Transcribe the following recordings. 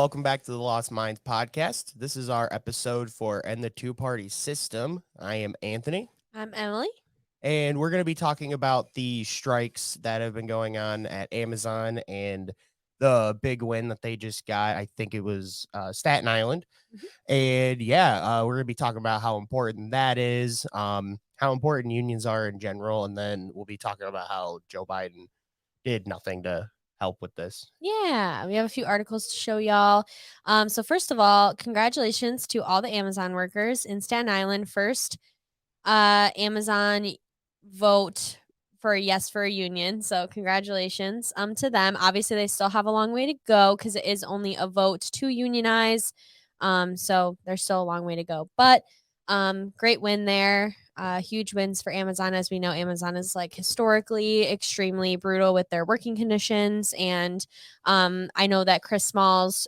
welcome back to the Lost Minds podcast. This is our episode for End the Two-Party System. I am Anthony. I'm Emily. And we're going to be talking about the strikes that have been going on at Amazon and the big win that they just got. I think it was Staten Island. Mm-hmm. And we're going to be talking about how important that is, how important unions are in general. And then we'll be talking about how Joe Biden did nothing to help with this. Yeah, we have a few articles to show y'all. So first of all, congratulations to all the Amazon workers in Staten Island. First, Amazon vote for a yes for a union. So congratulations to them. Obviously, they still have a long way to go because it is only a vote to unionize. So there's still a long way to go. But great win there. Huge wins for Amazon. As we know, Amazon is like historically extremely brutal with their working conditions. And I know that Chris Small's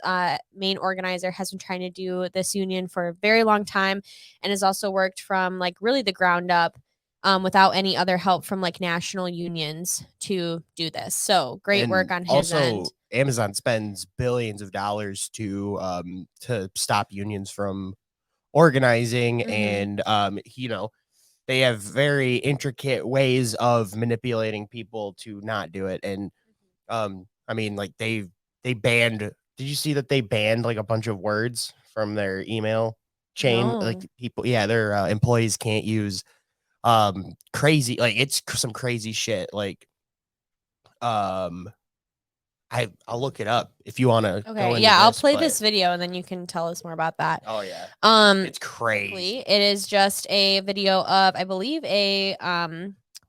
main organizer has been trying to do this union for a very long time and has also worked from like really the ground up without any other help from like national unions to do this. So great work on his end. Amazon spends billions of dollars to stop unions from organizing. Mm-hmm. And they have very intricate ways of manipulating people to not do it. And they banned, did you see that they banned like a bunch of words from their email chain? No. Like people, their employees can't use crazy, like it's some crazy shit. Like I'll look it up if you want to. Okay, I'll play this video and then you can tell us more about that. Oh yeah. It's crazy. It is just a video of, I believe, a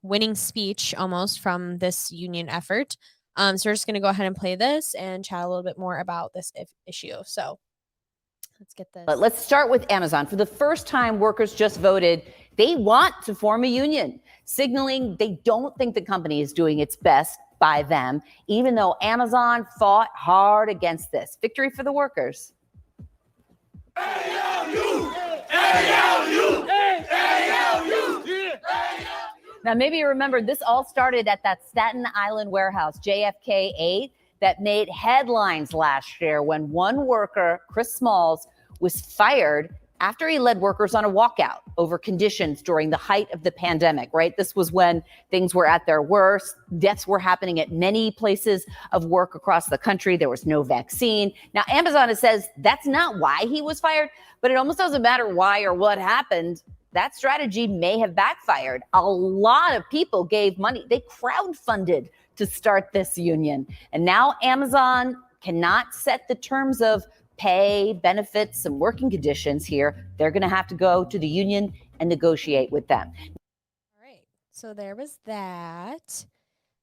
winning speech almost from this union effort. So we're just gonna go ahead and play this and chat a little bit more about this issue. So let's get this. But let's start with Amazon. For the first time, workers just voted they want to form a union, signaling they don't think the company is doing its best by them, even though Amazon fought hard against this. Victory for the workers. ALU! ALU! ALU! Now, maybe you remember this all started at that Staten Island warehouse, JFK 8, that made headlines last year when one worker, Chris Smalls, was fired after he led workers on a walkout over conditions during the height of the pandemic, right? This was when things were at their worst. Deaths were happening at many places of work across the country. There was no vaccine. Now, Amazon says that's not why he was fired, but it almost doesn't matter why or what happened. That strategy may have backfired. A lot of people gave money. They crowdfunded to start this union. And now Amazon cannot set the terms of pay, benefits, and working conditions here. They're going to have to go to the union and negotiate with them. All right. So there was that.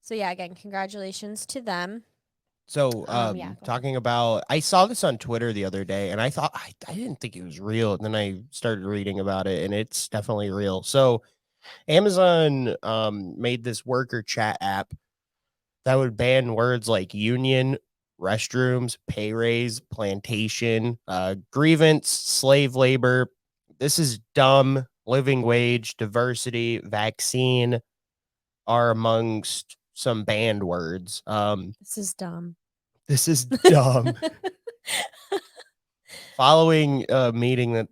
So yeah, again, congratulations to them. So talking about, I saw this on Twitter the other day and I thought, I didn't think it was real. And then I started reading about it and it's definitely real. So Amazon made this worker chat app that would ban words like union, restrooms, pay raise, plantation, grievance, slave labor. This is dumb, living wage, diversity, vaccine are amongst some banned words. This is dumb. This is dumb. Following a meeting that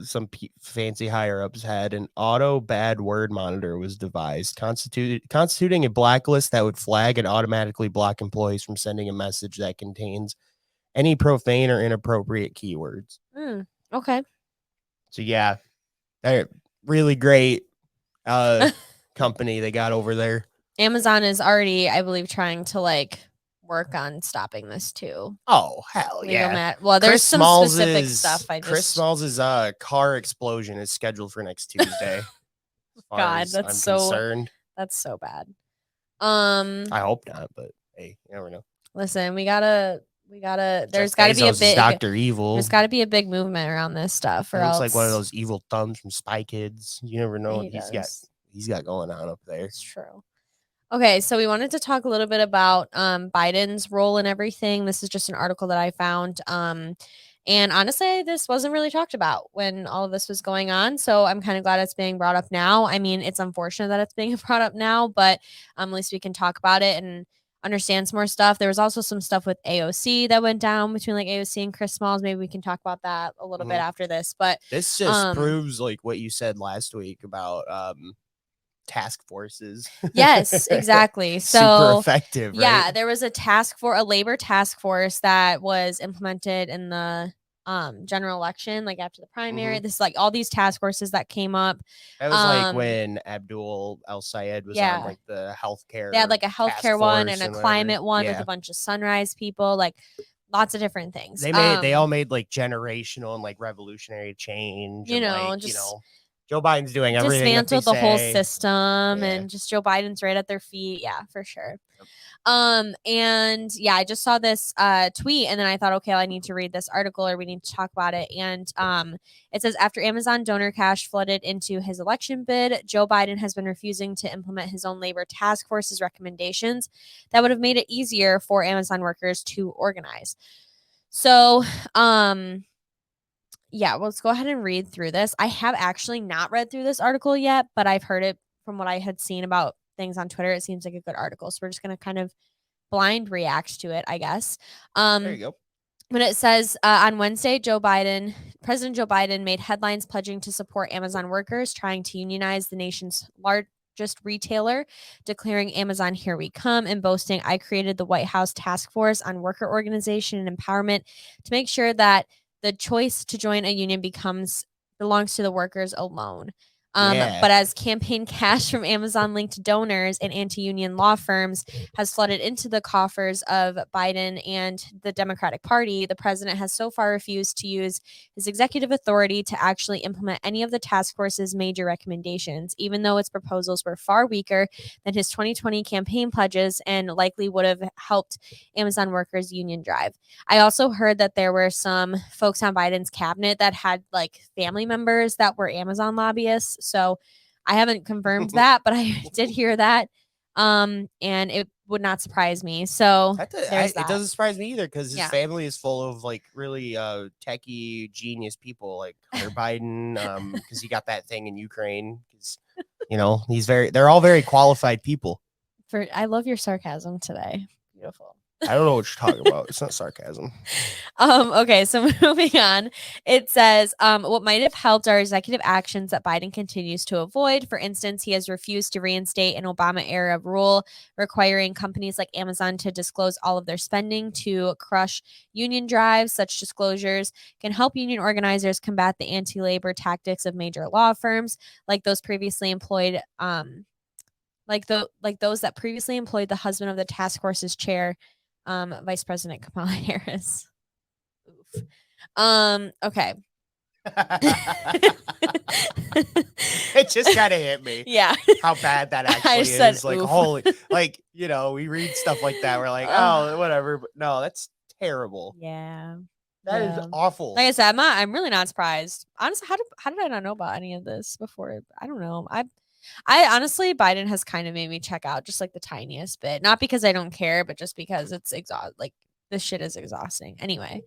some fancy higher-ups had, an auto bad word monitor was devised, constituting a blacklist that would flag and automatically block employees from sending a message that contains any profane or inappropriate keywords. Okay. So yeah, they're really great company they got over there. Amazon is already, I believe, trying to like work on stopping this too. Oh hell yeah! Well, there's some specific stuff. Chris Smalls' car explosion is scheduled for next Tuesday. God, that's so concerned. That's so bad. I hope not, but hey, you never know. Listen, we gotta. There's got to be a big Dr. Evil. There's got to be a big movement around this stuff, or else looks like one of those evil thumbs from Spy Kids. You never know what he's got going on up there. It's true. Okay, so we wanted to talk a little bit about Biden's role in everything. This is just an article that I found. And honestly, this wasn't really talked about when all of this was going on. So I'm kind of glad it's being brought up now. I mean, it's unfortunate that it's being brought up now, but at least we can talk about it. And understands more stuff. There was also some stuff with AOC that went down between like AOC and Chris Smalls. Maybe we can talk about that a little bit after this. But this just proves like what you said last week about task forces. Yes, exactly. So super effective, right? Yeah, there was a labor task force that was implemented in the general election, like after the primary. This is like all these task forces that came up. That was like when Abdul El Sayed was on like the healthcare. They had like a healthcare one and a climate one with a bunch of Sunrise people, like lots of different things. They all made like generational and like revolutionary change. You and, know, like, just Joe Biden's doing everything. Dismantled the whole system and just Joe Biden's right at their feet. Yeah, for sure. And yeah, I just saw this tweet and then I thought, okay, I need to read this article or we need to talk about it. And it says, after Amazon donor cash flooded into his election bid, Joe Biden has been refusing to implement his own labor task force's recommendations that would have made it easier for Amazon workers to organize. So, yeah, let's go ahead and read through this. I have actually not read through this article yet, but I've heard it from what I had seen about things on Twitter. It seems like a good article. So we're just going to kind of blind react to it, I guess. There you go. But it says on Wednesday, President Joe Biden made headlines pledging to support Amazon workers trying to unionize the nation's largest retailer, declaring Amazon here we come, and boasting, I created the White House task force on worker organization and empowerment to make sure that the choice to join a union belongs to the workers alone. But as campaign cash from Amazon-linked donors and anti-union law firms has flooded into the coffers of Biden and the Democratic Party, the president has so far refused to use his executive authority to actually implement any of the task force's major recommendations, even though its proposals were far weaker than his 2020 campaign pledges and likely would have helped Amazon workers' union drive. I also heard that there were some folks on Biden's cabinet that had like family members that were Amazon lobbyists. So I haven't confirmed that, but I did hear that. And it would not surprise me. So it doesn't surprise me either because his family is full of like really techie genius people like Hunter Biden, because he got that thing in Ukraine. Because they're all very qualified people. I love your sarcasm today. Beautiful. I don't know what you're talking about. It's not sarcasm. Okay, so moving on. It says, what might have helped are executive actions that Biden continues to avoid. For instance, he has refused to reinstate an Obama-era rule requiring companies like Amazon to disclose all of their spending to crush union drives. Such disclosures can help union organizers combat the anti-labor tactics of major law firms, like those previously employed, those that previously employed the husband of the task force's chair, Vice President Kamala Harris. Oof. Okay. It just kind of hit me. Yeah. How bad that actually is. Like, oof. Holy, like, we read stuff like that. We're like, oh, whatever. But no, that's terrible. Yeah. That is awful. Like I said, I'm really not surprised. Honestly, how did I not know about any of this before? I don't know. I honestly, Biden has kind of made me check out just like the tiniest bit. Not because I don't care, but just because it's like this shit is exhausting. Anyway.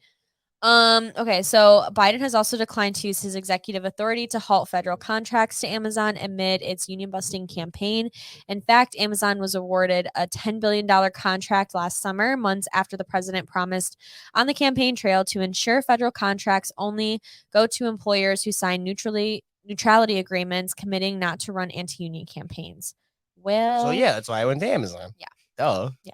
Okay, so Biden has also declined to use his executive authority to halt federal contracts to Amazon amid its union busting campaign. In fact, Amazon was awarded a $10 billion contract last summer, months after the president promised on the campaign trail to ensure federal contracts only go to employers who sign neutrality agreements committing not to run anti-union campaigns. Well, so yeah, that's why I went to Amazon. Yeah. Duh. Yeah.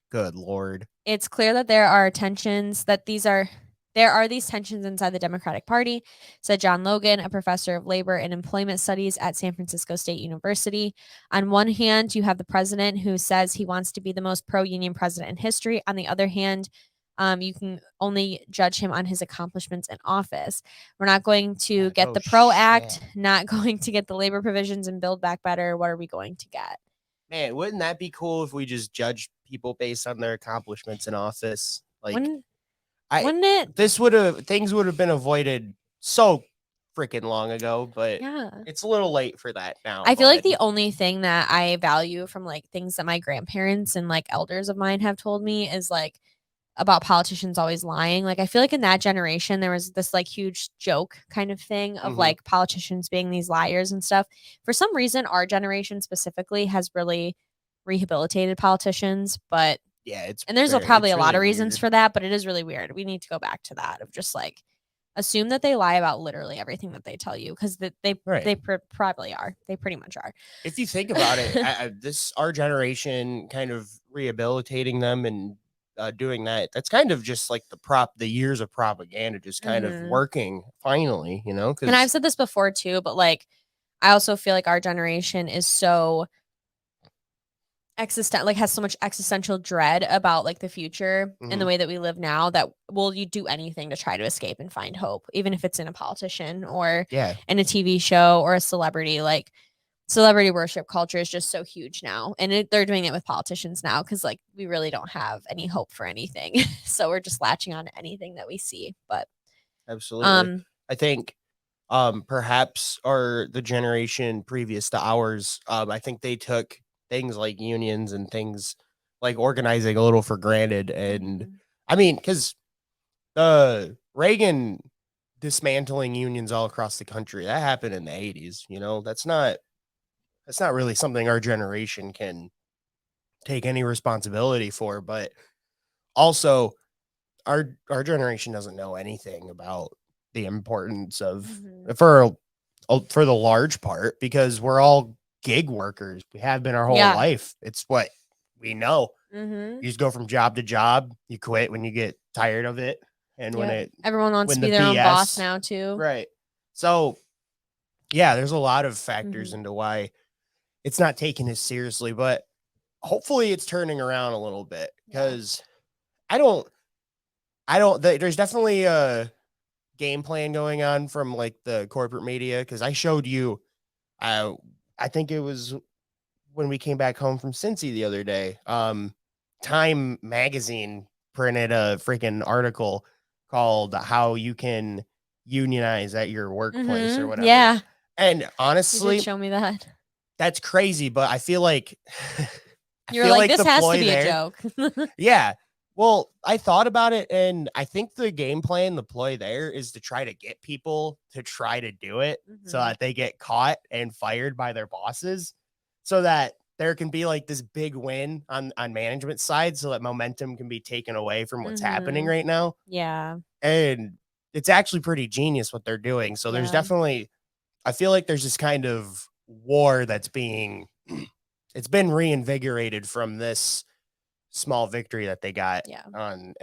Good Lord. It's clear that there are tensions these tensions inside the Democratic Party, said John Logan, a professor of labor and employment studies at San Francisco State University. On one hand, you have the president who says he wants to be the most pro-union president in history. On the other hand, you can only judge him on his accomplishments in office. We're not going to get the PRO Act, not going to get the labor provisions and Build Back Better. What are we going to get? Man, wouldn't that be cool if we just judged people based on their accomplishments in office? Like, wouldn't it? Things would have been avoided so freaking long ago, but it's a little late for that now. I feel like the only thing that I value from like things that my grandparents and like elders of mine have told me is like about politicians always lying. Like, I feel like in that generation, there was this like huge joke kind of thing of like politicians being these liars and stuff. For some reason, our generation specifically has really rehabilitated politicians, but yeah, and there's probably a lot of really reasons weird. for that, but it is really weird. We need to go back to that of just like assume that they lie about literally everything that they tell you because they probably are. They pretty much are. If you think about it, our generation kind of rehabilitating them and doing that, that's kind of just like the years of propaganda just kind of working finally, you know? And I've said this before too, but like I also feel like our generation is so has so much existential dread about like the future and the way that we live now that you do anything to try to escape and find hope, even if it's in a politician or in a TV show or a celebrity. Like celebrity worship culture is just so huge now, and they're doing it with politicians now because like we really don't have any hope for anything, so we're just latching on to anything that we see. But absolutely, I think perhaps the generation previous to ours, I think they took things like unions and things like organizing a little for granted. And I mean, because Reagan dismantling unions all across the country, that happened in the 80s, you know, that's not really something our generation can take any responsibility for. But also our generation doesn't know anything about the importance of for the large part, because we're all gig workers. We have been our whole life. It's what we know. You just go from job to job. You quit when you get tired of it. And everyone wants to be their own boss now too. Right. So yeah, there's a lot of factors into why it's not taken as seriously, but hopefully it's turning around a little bit, because there's definitely a game plan going on from like the corporate media. Cause I showed you, I think it was when we came back home from Cincy the other day, Time magazine printed a freaking article called "How You Can Unionize at Your Workplace" or whatever. Yeah. And honestly, you did show me that. That's crazy, but I feel like you're like this has to be a joke. Yeah. Well, I thought about it, and I think the game plan, the ploy there is to try to get people to try to do it so that they get caught and fired by their bosses, so that there can be like this big win on management side, so that momentum can be taken away from what's happening right now. Yeah. And it's actually pretty genius what they're doing. So there's definitely, I feel like there's this kind of war that's it's been reinvigorated from this small victory that they got on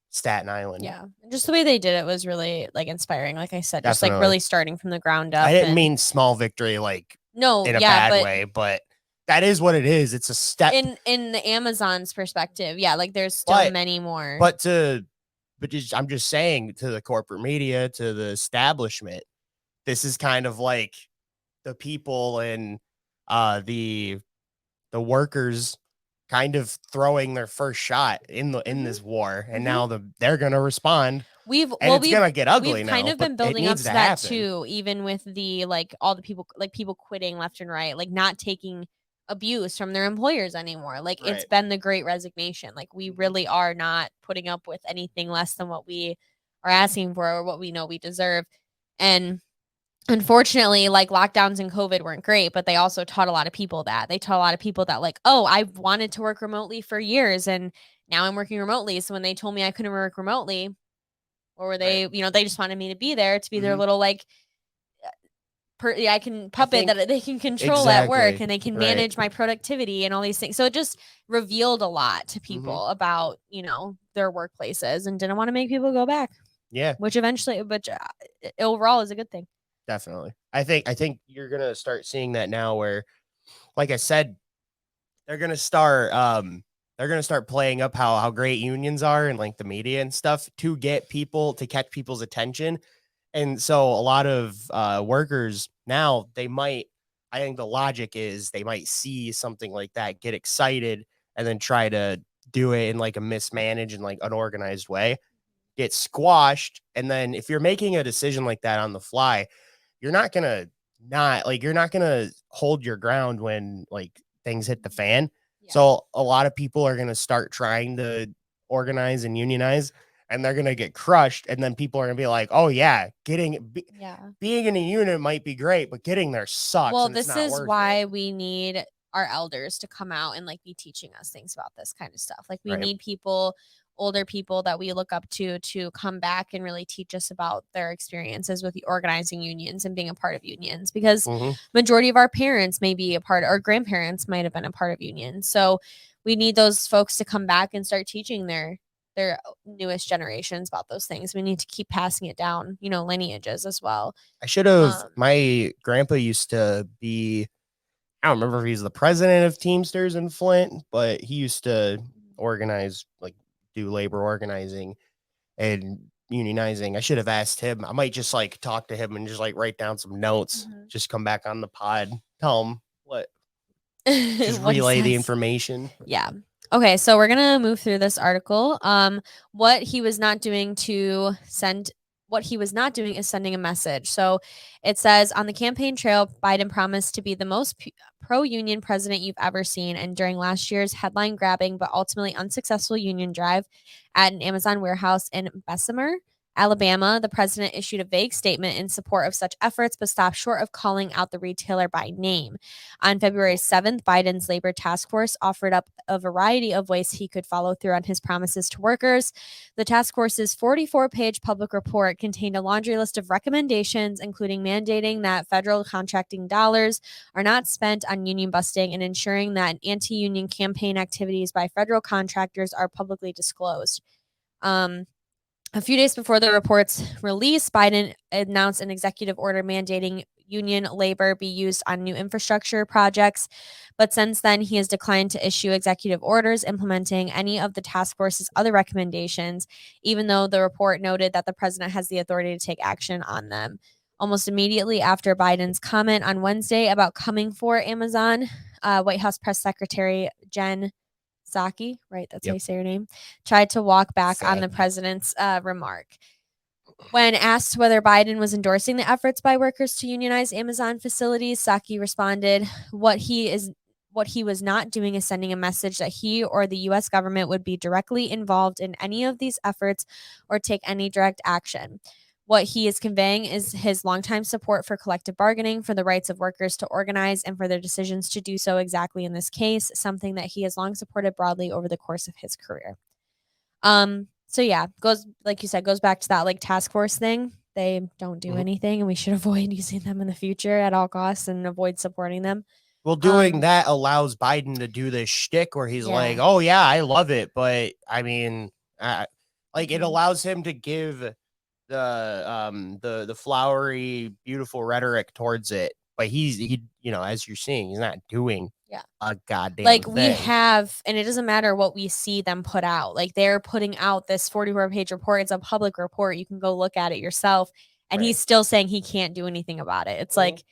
Staten Island. Yeah. Just the way they did it was really like inspiring. Like I said, just like really starting from the ground up. I didn't mean small victory like in a bad way, but that is what it is. It's a step in the Amazon's perspective. Yeah, like there's still many more. But I'm just saying, to the corporate media, to the establishment, this is kind of like the people and the workers kind of throwing their first shot in this war, and now they're gonna respond. It's gonna get ugly. We've kind of been building up to that too, even with the like all the people quitting left and right, like not taking abuse from their employers anymore. Like it's been the Great Resignation. Like we really are not putting up with anything less than what we are asking for or what we know we deserve. And unfortunately, like lockdowns and COVID weren't great, but they also taught a lot of people that. They taught a lot of people that like, oh, I've wanted to work remotely for years and now I'm working remotely. So when they told me I couldn't work remotely, or were they, they just wanted me to be there to be their little like, I can puppet that they can control at work, and they can manage my productivity and all these things. So it just revealed a lot to people about, their workplaces, and didn't want to make people go back. Yeah. Which overall is a good thing. Definitely. I think you're going to start seeing that now, where, like I said, they're going to start playing up how great unions are and like the media and stuff to get people to catch people's attention. And so a lot of workers now, I think the logic is they might see something like that, get excited, and then try to do it in like a mismanaged and like unorganized way, get squashed. And then if you're making a decision like that on the fly, you're not going to hold your ground when like things hit the fan. Yeah. So a lot of people are going to start trying to organize and unionize, and they're going to get crushed. And then people are going to be like, oh yeah, being in a unit might be great, but getting there sucks. Well, this is why we need our elders to come out and like be teaching us things about this kind of stuff. Like we Right. need people, older people that we look up to come back and really teach us about their experiences with the organizing unions and being a part of unions, because majority of our parents may be a part, or grandparents might have been a part of unions. So we need those folks to come back and start teaching their newest generations about those things. We need to keep passing it down, you know, lineages as well. I should have, my grandpa used to be, I don't remember if he's the president of Teamsters in Flint, but he used to organize, like do labor organizing and unionizing. I should have asked him. I might just like talk to him and just like write down some notes, just come back on the pod, tell him what, just relay the information. Yeah. Okay, so we're going to move through this article. What he was not doing is sending a message. So it says, on the campaign trail, Biden promised to be the most pro-union president you've ever seen. And during last year's headline-grabbing but ultimately unsuccessful union drive at an Amazon warehouse in Bessemer, Alabama, the president issued a vague statement in support of such efforts, but stopped short of calling out the retailer by name. On February 7th, Biden's labor task force offered up a variety of ways he could follow through on his promises to workers. The task force's 44-page public report contained a laundry list of recommendations, including mandating that federal contracting dollars are not spent on union busting and ensuring that anti-union campaign activities by federal contractors are publicly disclosed. A few days before the report's release, Biden announced an executive order mandating union labor be used on new infrastructure projects. But since then, he has declined to issue executive orders implementing any of the task force's other recommendations, even though the report noted that the president has the authority to take action on them. Almost immediately after Biden's comment on Wednesday about coming for Amazon, White House Press Secretary Jen Psaki, right? That's how you say her name, tried to walk back on the president's remark. When asked whether Biden was endorsing the efforts by workers to unionize Amazon facilities, Psaki responded, what he was not doing is sending a message that he or the U.S. government would be directly involved in any of these efforts or take any direct action. What he is conveying is his longtime support for collective bargaining, for the rights of workers to organize, and for their decisions to do so exactly in this case, something that he has long supported broadly over the course of his career. So yeah, goes, like you said, goes back to that like task force thing. They don't do anything, and we should avoid using them in the future at all costs and avoid supporting them. Well, doing that allows Biden to do this shtick where he's like, oh yeah, I love it. But I mean, like it allows him to give the flowery, beautiful rhetoric towards it, but he you know, as you're seeing, he's not doing a goddamn like thing. We have, and it doesn't matter what we see them put out. Like they're putting out this 44-page report. It's a public report. You can go look at it yourself, and he's still saying he can't do anything about it. It's like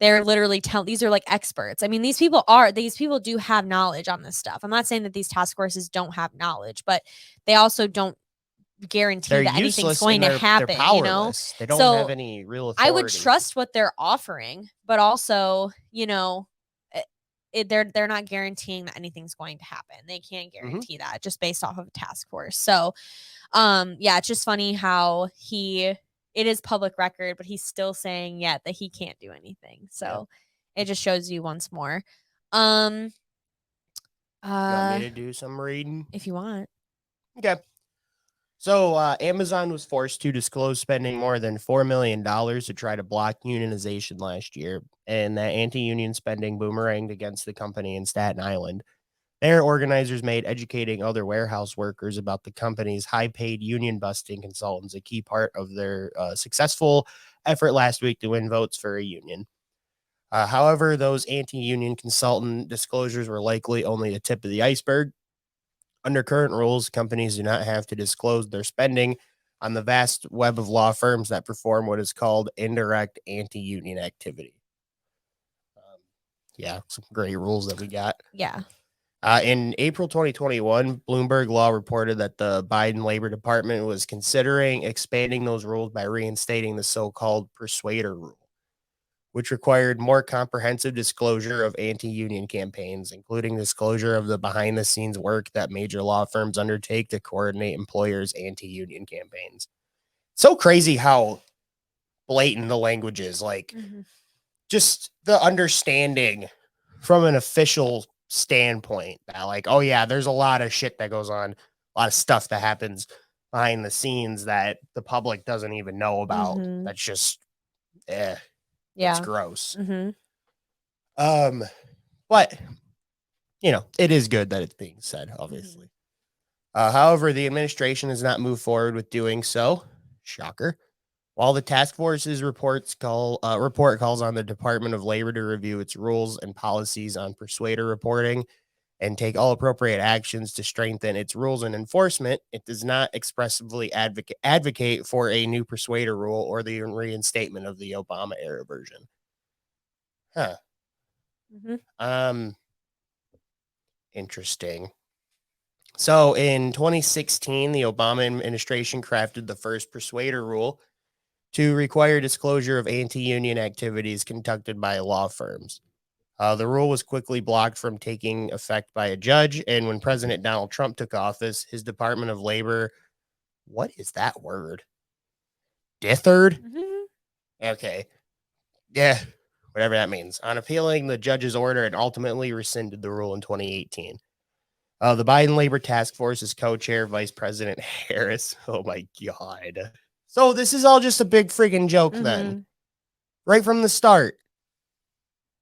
they're literally these are like experts. I mean, these people do have knowledge on this stuff. I'm not saying that these task forces don't have knowledge, but they also don't guarantee that anything's going to happen, you know? They don't have any real authority. I would trust what they're offering, but also, you know, they're not guaranteeing that anything's going to happen. They can't guarantee that just based off of a task force. So, yeah, it's just funny how it is public record, but he's still saying that he can't do anything. So it just shows you once more. You want me to do some reading? If you want. Okay. So Amazon was forced to disclose spending more than $4 million to try to block unionization last year, and that anti-union spending boomeranged against the company in Staten Island. Their organizers made educating other warehouse workers about the company's high-paid union busting consultants a key part of their successful effort last week to win votes for a union. However, those anti-union consultant disclosures were likely only the tip of the iceberg. Under current rules, companies do not have to disclose their spending on the vast web of law firms that perform what is called indirect anti-union activity. Some great rules that we got. Yeah. In April 2021, Bloomberg Law reported that the Biden Labor Department was considering expanding those rules by reinstating the so-called persuader rule, which required more comprehensive disclosure of anti-union campaigns, including disclosure of the behind-the-scenes work that major law firms undertake to coordinate employers' anti-union campaigns. So crazy how blatant the language is. Like, just the understanding from an official standpoint that like, oh yeah, there's a lot of shit that goes on, a lot of stuff that happens behind the scenes that the public doesn't even know about. Mhm. That's just, Yeah. it's gross. Mhm. But you know, it is good that it's being said, obviously. However, the administration has not moved forward with doing so. Shocker. While the task force's report calls on the Department of Labor to review its rules and policies on persuader reporting and take all appropriate actions to strengthen its rules and enforcement, it does not expressly advocate for a new persuader rule or the reinstatement of the Obama era version. Huh. Interesting. So in 2016, the Obama administration crafted the first persuader rule to require disclosure of anti-union activities conducted by law firms. The rule was quickly blocked from taking effect by a judge, and when President Donald Trump took office, his Department of Labor, what is that word? Dithered? Okay. Yeah, whatever that means. On appealing the judge's order, it ultimately rescinded the rule in 2018. The Biden Labor Task Force is co-chair Vice President Harris. Oh my God. So this is all just a big friggin' joke then. Right from the start.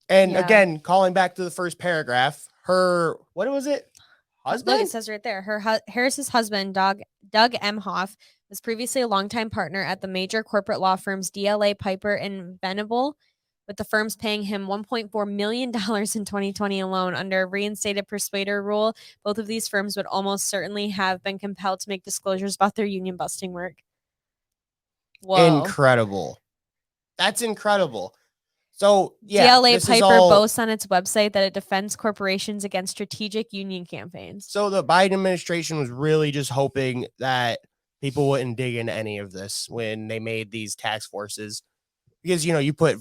And again, calling back to the first paragraph, her, what was it? Husband? Look, it says right there. Harris's husband, Doug Emhoff, was previously a longtime partner at the major corporate law firms DLA Piper and Venable, with the firms paying him $1.4 million in 2020 alone. Under a reinstated persuader rule, both of these firms would almost certainly have been compelled to make disclosures about their union busting work. Whoa. Incredible. That's incredible. So, yeah. DLA Piper boasts on its website that it defends corporations against strategic union campaigns. So the Biden administration was really just hoping that people wouldn't dig into any of this when they made these task forces. Because, you know, you put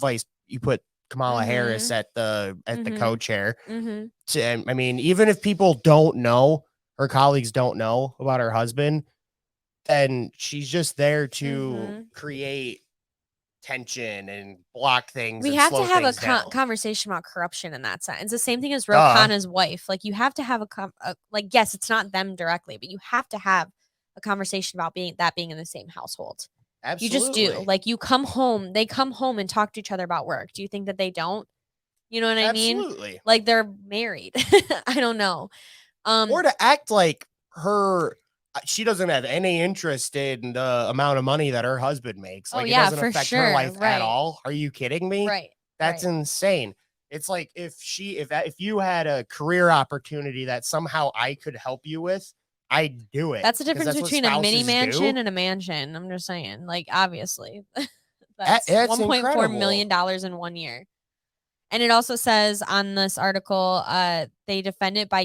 Kamala Harris at the co-chair. I mean, even if people don't know, her colleagues don't know about her husband, then she's just there to create tension and block things. We and have to have a conversation about corruption in that sense. It's the same thing as Ro Khanna's wife. Like, you have to have like, yes, it's not them directly, but you have to have a conversation about being in the same household. Absolutely. You just do. Like, you come home, they come home and talk to each other about work. Do you think that they don't? You know what I mean? Absolutely. Like, they're married. I don't know. Or to act like she doesn't have any interest in the amount of money that her husband makes. Like, it doesn't affect her life at all. Are you kidding me? Right. That's insane. It's like if you had a career opportunity that somehow I could help you with, I'd do it. That's the difference between a mini mansion and a mansion. I'm just saying, like, obviously. That's $1.4 million in 1 year. And it also says on this article, they defend it by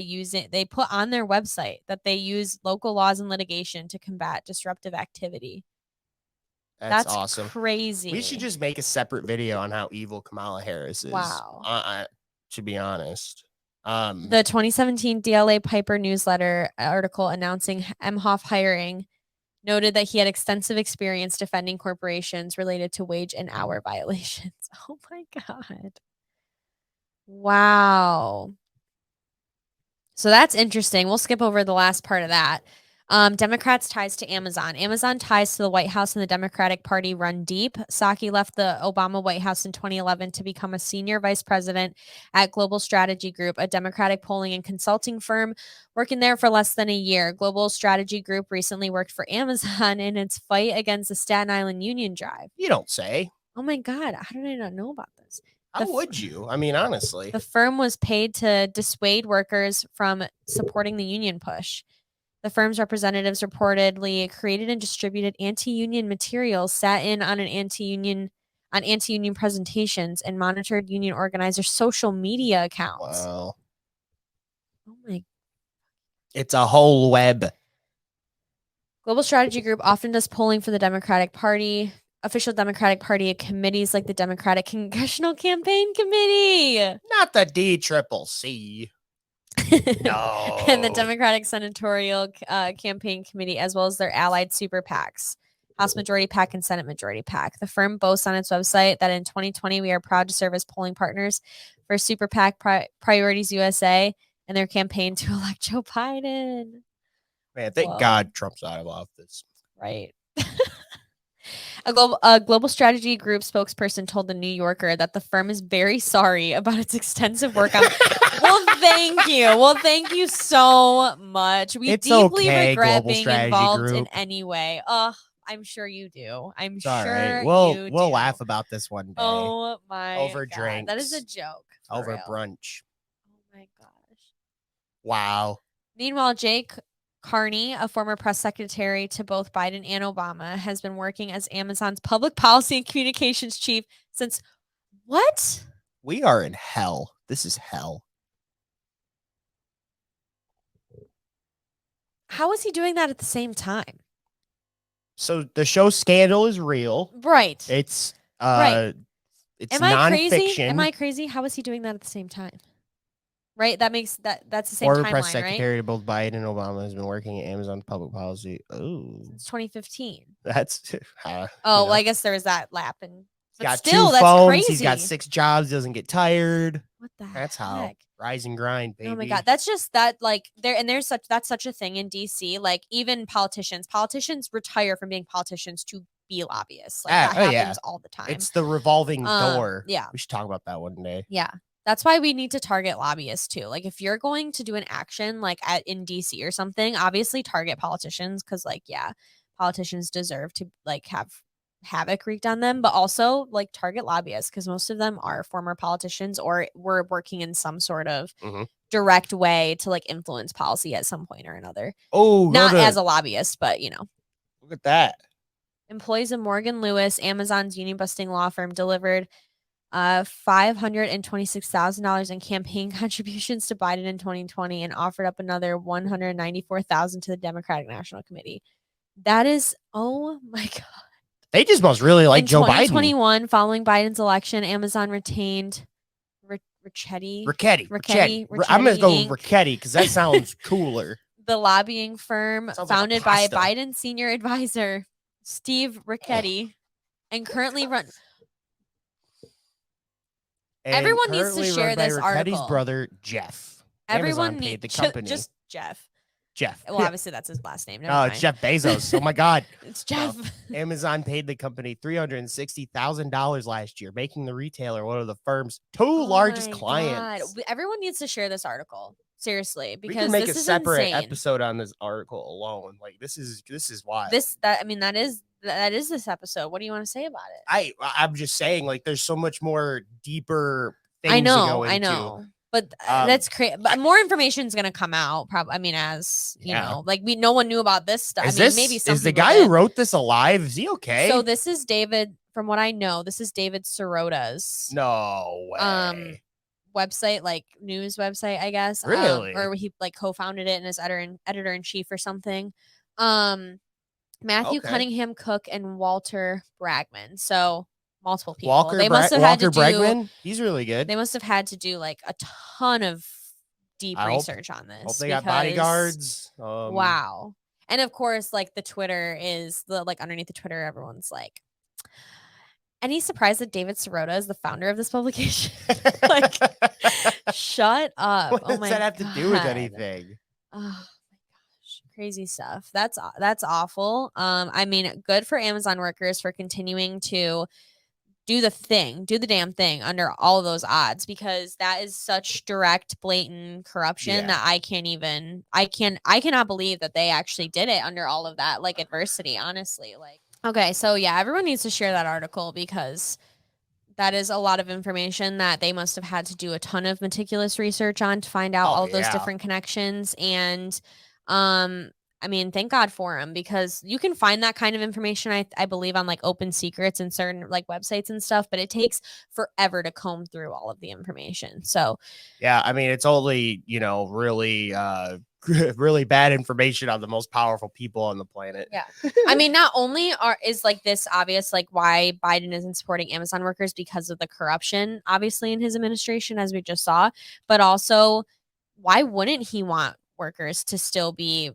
they put on their website that they use local laws and litigation to combat disruptive activity. That's awesome. Crazy. We should just make a separate video on how evil Kamala Harris is. Wow. To be honest. The 2017 DLA Piper newsletter article announcing Emhoff hiring noted that he had extensive experience defending corporations related to wage and hour violations. Oh my God. Wow. So that's interesting. We'll skip over the last part of that. Democrats' ties to Amazon. Amazon ties to the White House and the Democratic Party run deep. Psaki left the Obama White House in 2011 to become a senior vice president at Global Strategy Group, a Democratic polling and consulting firm, working there for less than a year. Global Strategy Group recently worked for Amazon in its fight against the Staten Island union drive. You don't say. Oh my God. How did I not know about this? How would you? I mean, honestly. The firm was paid to dissuade workers from supporting the union push. The firm's representatives reportedly created and distributed anti-union materials, sat in on anti-union presentations, and monitored union organizers' social media accounts. Wow. Oh my. It's a whole web. Global Strategy Group often does polling for the Democratic Party, official Democratic Party committees like the Democratic Congressional Campaign Committee. Not the DCCC. No. And the Democratic Senatorial Campaign Committee, as well as their allied super PACs. House Majority PAC, and Senate Majority PAC. The firm boasts on its website that in 2020, we are proud to serve as polling partners for Super PAC Priorities USA and their campaign to elect Joe Biden. Man, thank God Trump's out of office. Right. A global strategy group spokesperson told the New Yorker that the firm is very sorry about its extensive work on. Well, thank you. Well, thank you so much. We deeply regret being involved in any way. I'm sure you do. I'm sure you We'll do. laugh about this one day. Oh my over God. drinks. That is a joke. Over real. Brunch. Oh my gosh. Wow. Meanwhile, Jake Carney, a former press secretary to both Biden and Obama, has been working as Amazon's public policy and communications chief since what? We are in hell. This is hell. How is he doing that at the same time? So the show Scandal is real. Right. It's right. It's Am I crazy? nonfiction. Am I crazy? How is he doing that at the same time? Right? That's the same Former timeline, press secretary right? to both Biden and Obama has been working at Amazon public policy. Oh, Since 2015. That's well, I guess there was that lap, and he's got still, 2 that's phones. crazy. He's got 6 jobs. Doesn't get tired. What the That's heck? how rise and grind, baby. Oh my God, that's just that like that's such a thing in DC. Like even politicians retire from being politicians to be lobbyists. Like that happens all the time. It's the revolving door. Yeah, we should talk about that one day. Yeah. That's why we need to target lobbyists too. Like if you're going to do an action like in DC or something, obviously target politicians because like, yeah, politicians deserve to like have havoc wreaked on them, but also like target lobbyists because most of them are former politicians or were working in some sort of direct way to like influence policy at some point or another. Oh, not as a lobbyist, but you know. Look at that. Employees of Morgan Lewis, Amazon's union busting law firm, delivered $526,000 in campaign contributions to Biden in 2020 and offered up another $194,000 to the Democratic National Committee. That is, oh my God. They just must really like Joe Biden. In 2021, following Biden's election, Amazon retained Richetti. I'm going to go Richetti because that sounds cooler. The lobbying firm founded like by Biden's senior advisor, Steve Richetti, and currently run... Everyone needs to share this article. Ricchetti's brother, Jeff. Everyone paid the company. Just Jeff. Well, obviously that's his last name. It's Jeff Bezos. Oh my God. It's Jeff. Amazon paid the company $360,000 last year, making the retailer one of the firm's 2 largest clients. God. Everyone needs to share this article. Seriously, because we can make this a is separate insane. episode on this article alone. Like this is wild. That is this episode. What do you want to say about it? I'm just saying, like, there's so much more deeper things to go into. I know. But that's crazy. But more information is going to come out. Probably. I mean, as you know, like no one knew about this stuff. Maybe some is the guy who wrote this alive? Is he okay? So this is David. From what I know, this is David Sirota's. No way. Website, like news website, I guess. Really? Or he like co-founded it and is editor in chief or something. Matthew Cunningham Cook and Walter Bragman. So multiple people. They must have had to Bragman? He's really good. They must have had to do like a ton of deep research on this. Hope they got bodyguards. Wow. And of course, like the Twitter is underneath the Twitter, everyone's like, any surprise that David Sirota is the founder of this publication? Like, shut up. What does that have to do with anything? Oh my gosh, crazy stuff. That's awful. I mean, good for Amazon workers for continuing to do the damn thing under all of those odds, because that is such direct, blatant corruption that I cannot believe that they actually did it under all of that like adversity, honestly. Like, okay, so yeah, everyone needs to share that article because that is a lot of information that they must have had to do a ton of meticulous research on to find out all of those different connections. And I mean, thank God for him, because you can find that kind of information, I believe, on like Open Secrets and certain like websites and stuff, but it takes forever to comb through all of the information. So yeah, I mean, it's only, really really bad information on the most powerful people on the planet. Yeah. I mean, not only is like this obvious, like why Biden isn't supporting Amazon workers because of the corruption, obviously, in his administration, as we just saw, but also why wouldn't he want workers to still be,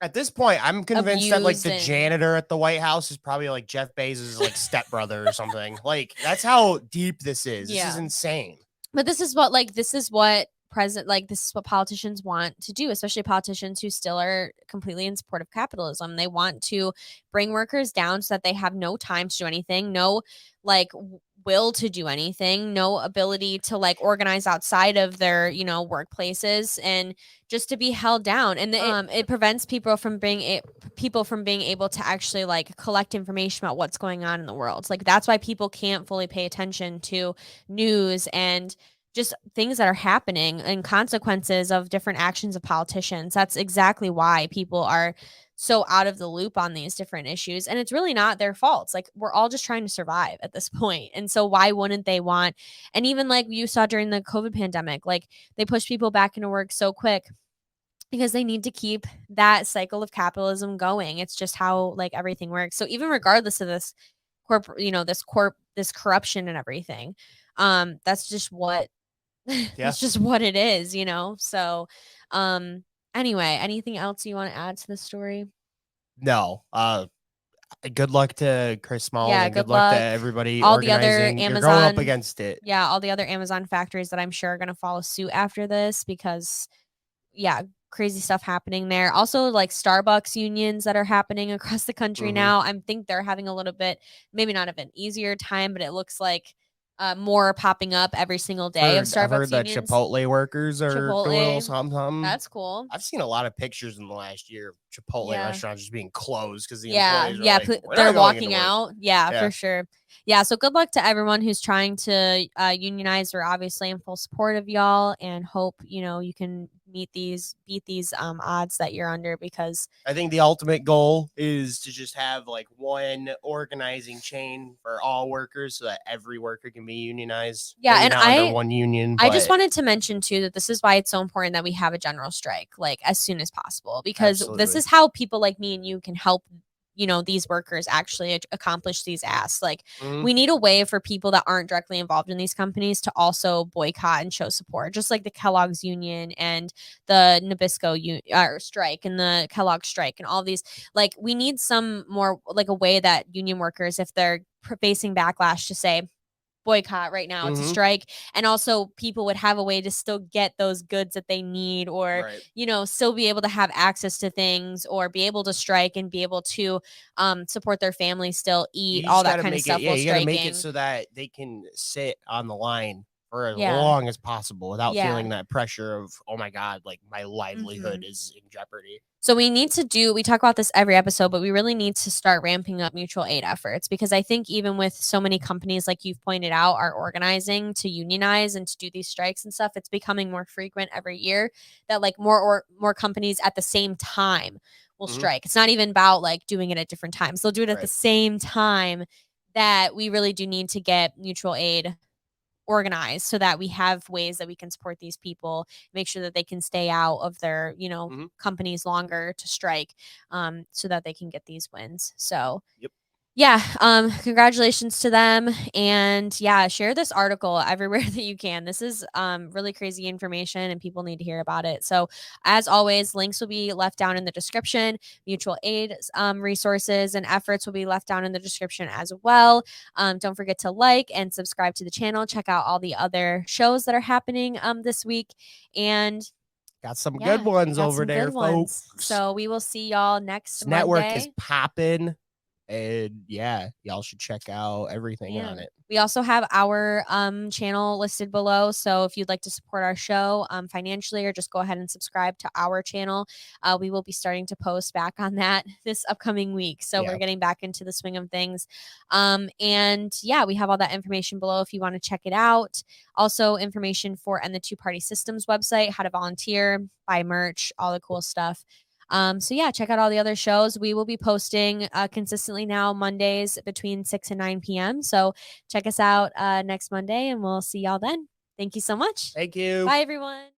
At this point, I'm convinced that like abused the and- janitor at the White House is probably like Jeff Bezos' like stepbrother or something. Like that's how deep this is. This is Yeah. insane. But this is what politicians want to do, especially politicians who still are completely in support of capitalism. They want to bring workers down so that they have no time to do anything, no like will to do anything, no ability to like organize outside of their, workplaces, and just to be held down. And it prevents people from being able to actually like collect information about what's going on in the world. Like that's why people can't fully pay attention to news and just things that are happening and consequences of different actions of politicians. That's exactly why people are so out of the loop on these different issues. And it's really not their fault. Like we're all just trying to survive at this point. And so why wouldn't they want, and even like you saw during the COVID pandemic, like they push people back into work so quick because they need to keep that cycle of capitalism going. It's just how like everything works. So even regardless of this this corruption and everything, that's just what that's just what it is, So, anyway, anything else you want to add to the story? No. Good luck to Chris Smalls. Yeah, and good luck to luck. everybody All the other organizing. You're going up Amazon- against it. Yeah, all the other Amazon factories that I'm sure are going to follow suit after this because, yeah, crazy stuff happening there. Also, like Starbucks unions that are happening across the country now. I think they're having a little bit, maybe not of an easier time, but it looks like more popping up every single day of Starbucks I've heard that unions. Chipotle workers are doing a little something. That's cool. I've seen a lot of pictures in the last year of Chipotle restaurants just being closed because the employees are like, they're walking out. Yeah, for sure. Yeah, so good luck to everyone who's trying to unionize. We're obviously in full support of y'all and hope, you can beat these odds that you're under, because I think the ultimate goal is to just have like one organizing chain for all workers so that every worker can be unionized. Yeah, Maybe and not under one union. I just wanted to mention too that this is why it's so important that we have a general strike like as soon as possible, because this is how people like me and you can help these workers actually accomplish these asks. Like we need a way for people that aren't directly involved in these companies to also boycott and show support, just like the Kellogg's union and the Nabisco strike and the Kellogg strike and all these. Like we need some more like a way that union workers, if they're facing backlash, to say boycott right now, it's a strike, and also people would have a way to still get those goods that they need, or still be able to have access to things, or be able to strike and be able to support their family, still eat, all that kind of stuff. You gotta make it so that they can sit on the line for as long as possible without feeling that pressure of, oh my god, like my livelihood is in jeopardy. So we talk about this every episode, but we really need to start ramping up mutual aid efforts, because I think even with so many companies, like you've pointed out, are organizing to unionize and to do these strikes and stuff, it's becoming more frequent every year that like more companies at the same time will strike. It's not even about like doing it at different times. They'll do it at the same time. That we really do need to get mutual aid organized so that we have ways that we can support these people, make sure that they can stay out of their companies longer to strike, so that they can get these wins. So congratulations to them, and share this article everywhere that you can. This is really crazy information and people need to hear about it. So as always, links will be left down in the description. Mutual aid resources and efforts will be left down in the description as well. Don't forget to like and subscribe to the channel. Check out all the other shows that are happening this week, and got some good ones over there, folks. So we will see y'all next Monday. Network is popping. And y'all should check out everything on it. We also have our channel listed below. So if you'd like to support our show financially, or just go ahead and subscribe to our channel, we will be starting to post back on that this upcoming week. So we're getting back into the swing of things. We have all that information below if you want to check it out. Also information for and the Two Party Systems website, how to volunteer, buy merch, all the cool stuff. Check out all the other shows. We will be posting consistently now Mondays between 6 and 9 p.m. So check us out next Monday, and we'll see y'all then. Thank you so much. Thank you. Bye, everyone.